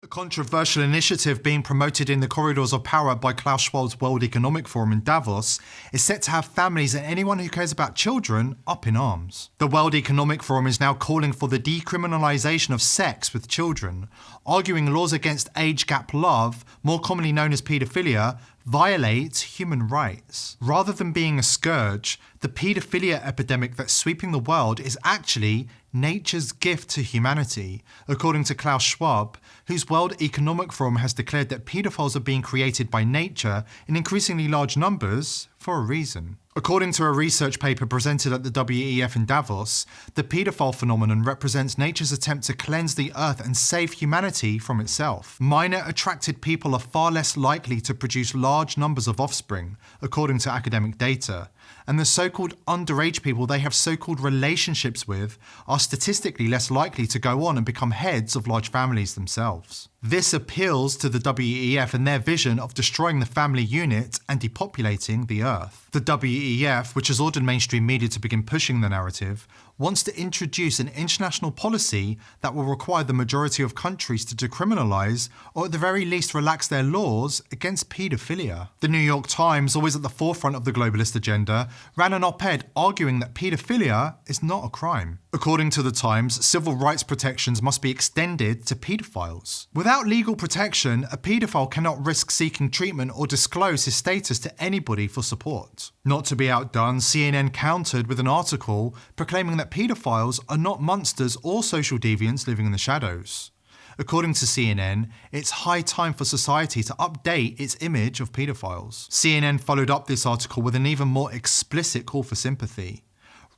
controversial initiative being promoted in the corridors of power by Klaus Schwab's World Economic Forum in Davos is set to have families and anyone who cares about children up in arms. The World Economic Forum is now calling for the decriminalization of sex with children, arguing laws against age gap love, more commonly known as paedophilia, violates human rights. Rather than being a scourge, the paedophilia epidemic that's sweeping the world is actually nature's gift to humanity, according to Klaus Schwab, whose World Economic Forum has declared that paedophiles are being created by nature in increasingly large numbers for a reason. According to a research paper presented at the WEF in Davos, the paedophile phenomenon represents nature's attempt to cleanse the earth and save humanity from itself. Minor attracted people are far less likely to produce large numbers of offspring, according to academic data, and the so-called underage people they have so-called relationships with are statistically less likely to go on and become heads of large families themselves. This appeals to the WEF and their vision of destroying the family unit and depopulating the earth. The WEF, which has ordered mainstream media to begin pushing the narrative, wants to introduce an international policy that will require the majority of countries to decriminalize, or at the very least relax their laws against paedophilia. The New York Times, always at the forefront of the globalist agenda, ran an op-ed arguing that paedophilia is not a crime. According to the Times, civil rights protections must be extended to paedophiles. Without legal protection, a paedophile cannot risk seeking treatment or disclose his status to anybody for support. Not to be outdone, CNN countered with an article proclaiming that paedophiles are not monsters or social deviants living in the shadows. According to CNN, it's high time for society to update its image of paedophiles. CNN followed up this article with an even more explicit call for sympathy.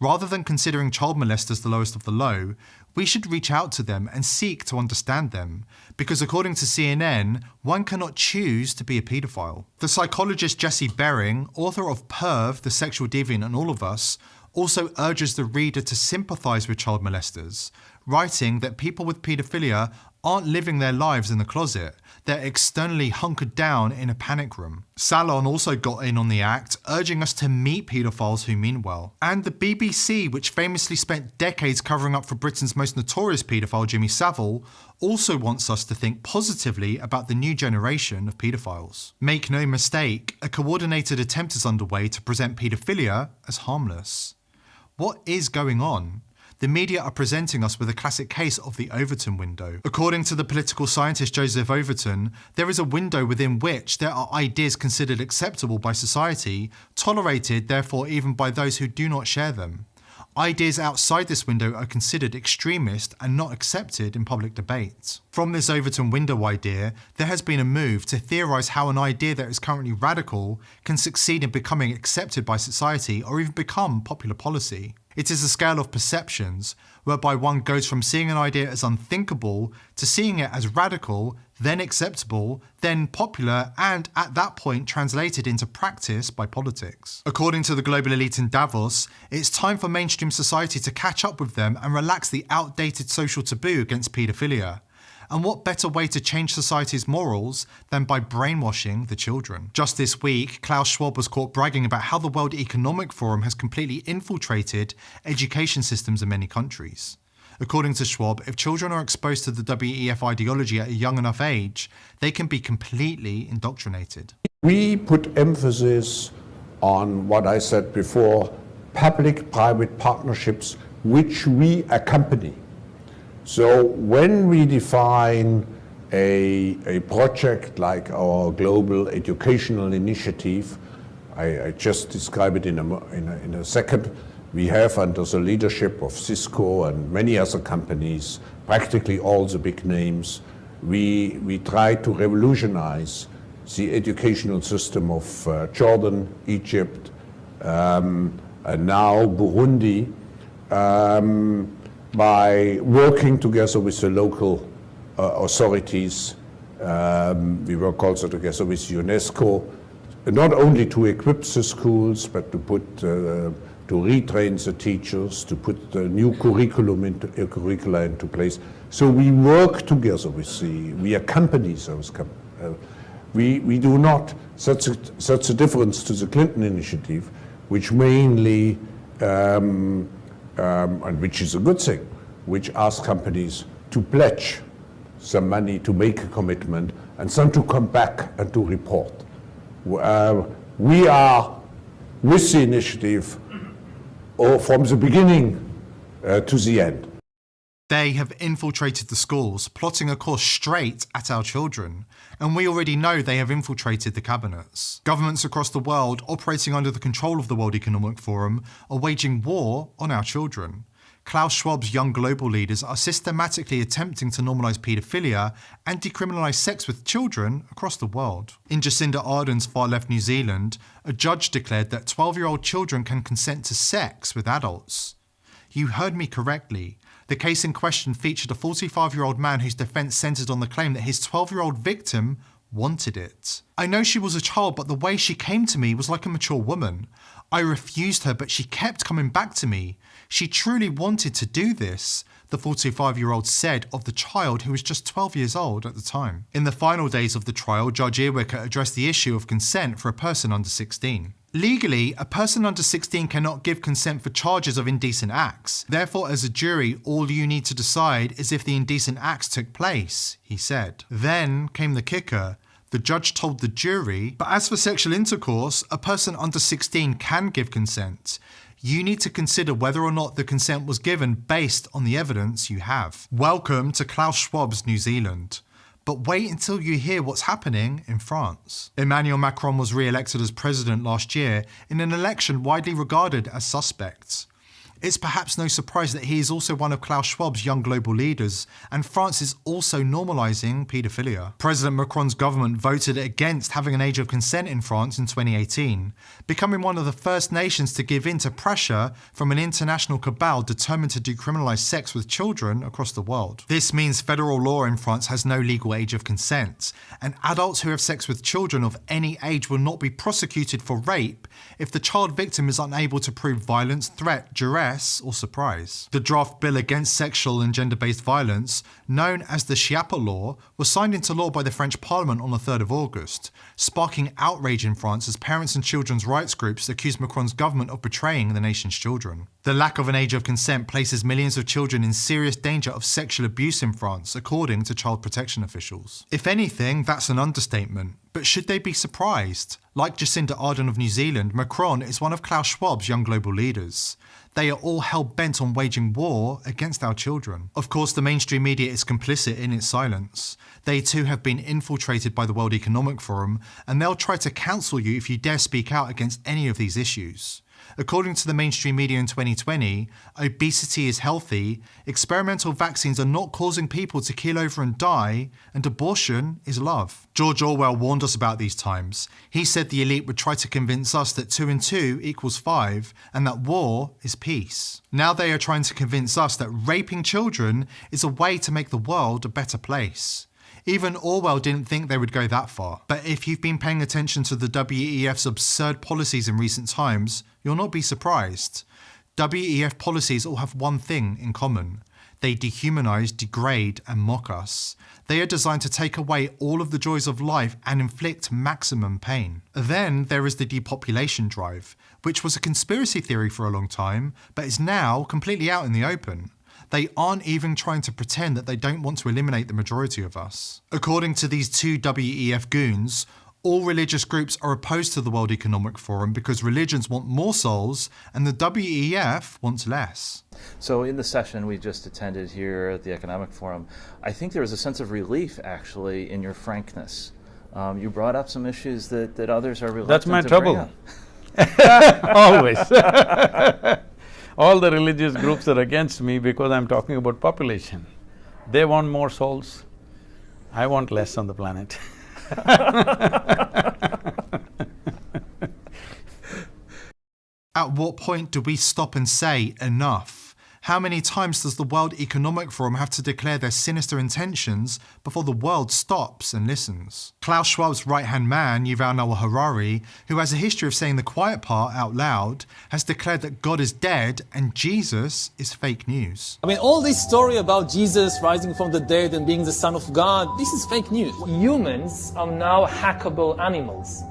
Rather than considering child molesters the lowest of the low, we should reach out to them and seek to understand them, because according to CNN, one cannot choose to be a paedophile. The psychologist Jesse Bering, author of Perv, The Sexual Deviant and All of Us, also urges the reader to sympathize with child molesters, writing that people with paedophilia aren't living their lives in the closet, they're externally hunkered down in a panic room. Salon also got in on the act, urging us to meet paedophiles who mean well. And the BBC, which famously spent decades covering up for Britain's most notorious paedophile, Jimmy Savile, also wants us to think positively about the new generation of paedophiles. Make no mistake, a coordinated attempt is underway to present paedophilia as harmless. What is going on? The media are presenting us with a classic case of the Overton window. According to the political scientist Joseph Overton, there is a window within which there are ideas considered acceptable by society, tolerated therefore even by those who do not share them. Ideas outside this window are considered extremist and not accepted in public debate. From this Overton window idea, there has been a move to theorize how an idea that is currently radical can succeed in becoming accepted by society or even become popular policy. It is a scale of perceptions, whereby one goes from seeing an idea as unthinkable to seeing it as radical, then acceptable, then popular, and at that point translated into practice by politics. According to the global elite in Davos, it's time for mainstream society to catch up with them and relax the outdated social taboo against paedophilia. And what better way to change society's morals than by brainwashing the children? Just this week, Klaus Schwab was caught bragging about how the World Economic Forum has completely infiltrated education systems in many countries. According to Schwab, if children are exposed to the WEF ideology at a young enough age, they can be completely indoctrinated. We put emphasis on what I said before, public-private partnerships which we accompany. So when we define a project like our global educational initiative, I just describe it in a second, we have under the leadership of Cisco and many other companies, practically all the big names, we try to revolutionize the educational system of Jordan, Egypt, and now Burundi, by working together with the local authorities. We work also together with UNESCO, not only to equip the schools, but to put, to retrain the teachers, to put the new curricula into place. So we work together with we accompany those we do not, such a difference to the Clinton initiative, which mainly and which is a good thing, which asks companies to pledge some money to make a commitment and then to come back and to report. We are with the initiative from the beginning to the end. They have infiltrated the schools, plotting a course straight at our children. And we already know they have infiltrated the cabinets. Governments across the world operating under the control of the World Economic Forum are waging war on our children. Klaus Schwab's young global leaders are systematically attempting to normalise paedophilia and decriminalise sex with children across the world. In Jacinda Ardern's far-left New Zealand, a judge declared that 12-year-old children can consent to sex with adults. You heard me correctly. The case in question featured a 45-year-old man whose defence centred on the claim that his 12-year-old victim wanted it. I know she was a child, but the way she came to me was like a mature woman. I refused her, but she kept coming back to me. She truly wanted to do this, the 45-year-old said of the child who was just 12 years old at the time. In the final days of the trial, Judge Earwicker addressed the issue of consent for a person under 16. Legally, a person under 16 cannot give consent for charges of indecent acts. Therefore, as a jury, all you need to decide is if the indecent acts took place, he said. Then came the kicker. The judge told the jury, but as for sexual intercourse, a person under 16 can give consent. You need to consider whether or not the consent was given based on the evidence you have. Welcome to Klaus Schwab's New Zealand. But wait until you hear what's happening in France. Emmanuel Macron was re-elected as president last year in an election widely regarded as suspect. It's perhaps no surprise that he is also one of Klaus Schwab's young global leaders, and France is also normalising paedophilia. President Macron's government voted against having an age of consent in France in 2018, becoming one of the first nations to give in to pressure from an international cabal determined to decriminalise sex with children across the world. This means federal law in France has no legal age of consent, and adults who have sex with children of any age will not be prosecuted for rape if the child victim is unable to prove violence, threat, duress, or surprise. The draft bill against sexual and gender-based violence, known as the Schwab law, was signed into law by the French Parliament on the 3rd of August, sparking outrage in France as parents and children's rights groups accused Macron's government of betraying the nation's children. The lack of an age of consent places millions of children in serious danger of sexual abuse in France, according to child protection officials. If anything, that's an understatement. But should they be surprised? Like Jacinda Ardern of New Zealand, Macron is one of Klaus Schwab's young global leaders. They are all hell-bent on waging war against our children. Of course, the mainstream media is complicit in its silence. They too have been infiltrated by the World Economic Forum, and they'll try to cancel you if you dare speak out against any of these issues. According to the mainstream media in 2020, obesity is healthy, experimental vaccines are not causing people to keel over and die, and abortion is love. George Orwell warned us about these times. He said the elite would try to convince us that 2 and 2 equals 5, and that war is peace. Now they are trying to convince us that raping children is a way to make the world a better place. Even Orwell didn't think they would go that far. But if you've been paying attention to the WEF's absurd policies in recent times, you'll not be surprised. WEF policies all have one thing in common. They dehumanize, degrade, and mock us. They are designed to take away all of the joys of life and inflict maximum pain. Then there is the depopulation drive, which was a conspiracy theory for a long time, but is now completely out in the open. They aren't even trying to pretend that they don't want to eliminate the majority of us. According to these two WEF goons, all religious groups are opposed to the World Economic Forum because religions want more souls and the WEF wants less. So in the session we just attended here at the Economic Forum, I think there was a sense of relief actually in your frankness. You brought up some issues that others are reluctant That's my to trouble. bring up. Always. All the religious groups are against me because I'm talking about population. They want more souls, I want less on the planet. At what point do we stop and say enough? How many times does the World Economic Forum have to declare their sinister intentions before the world stops and listens? Klaus Schwab's right-hand man, Yuval Noah Harari, who has a history of saying the quiet part out loud, has declared that God is dead and Jesus is fake news. I mean, all this story about Jesus rising from the dead and being the Son of God, this is fake news. Humans are now hackable animals.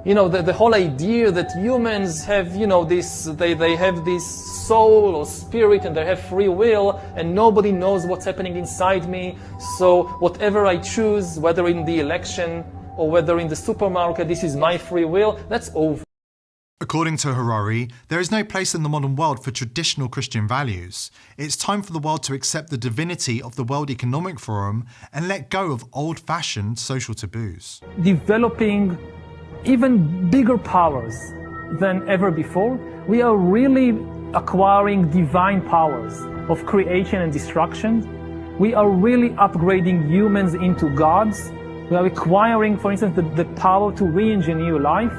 You know, the whole idea that humans have, you know, they have this soul or spirit and they have free will and nobody knows what's happening inside me. So whatever I choose, whether in the election or whether in the supermarket, this is my free will, that's over. According to Harari, there is no place in the modern world for traditional Christian values. It's time for the world to accept the divinity of the World Economic Forum and let go of old-fashioned social taboos. Developing even bigger powers than ever before, we are really acquiring divine powers of creation and destruction. We are really upgrading humans into gods. We are acquiring, for instance, the power to re-engineer life.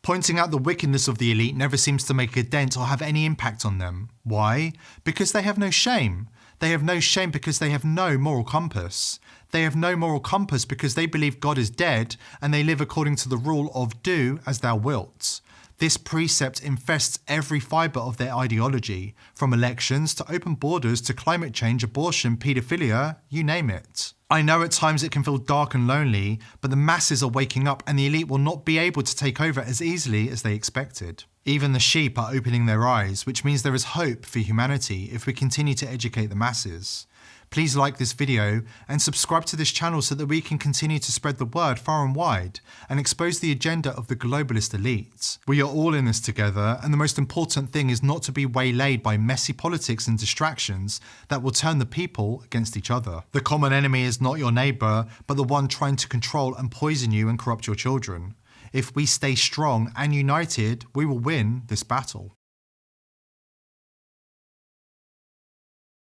Pointing out the wickedness of the elite never seems to make a dent or have any impact on them. Why? Because they have no shame. They have no shame because they have no moral compass. They have no moral compass because they believe God is dead and they live according to the rule of do as thou wilt. This precept infests every fibre of their ideology, from elections to open borders to climate change, abortion, paedophilia, you name it. I know at times it can feel dark and lonely, but the masses are waking up and the elite will not be able to take over as easily as they expected. Even the sheep are opening their eyes, which means there is hope for humanity if we continue to educate the masses. Please like this video and subscribe to this channel so that we can continue to spread the word far and wide and expose the agenda of the globalist elites. We are all in this together, and the most important thing is not to be waylaid by messy politics and distractions that will turn the people against each other. The common enemy is not your neighbour, but the one trying to control and poison you and corrupt your children. If we stay strong and united, we will win this battle.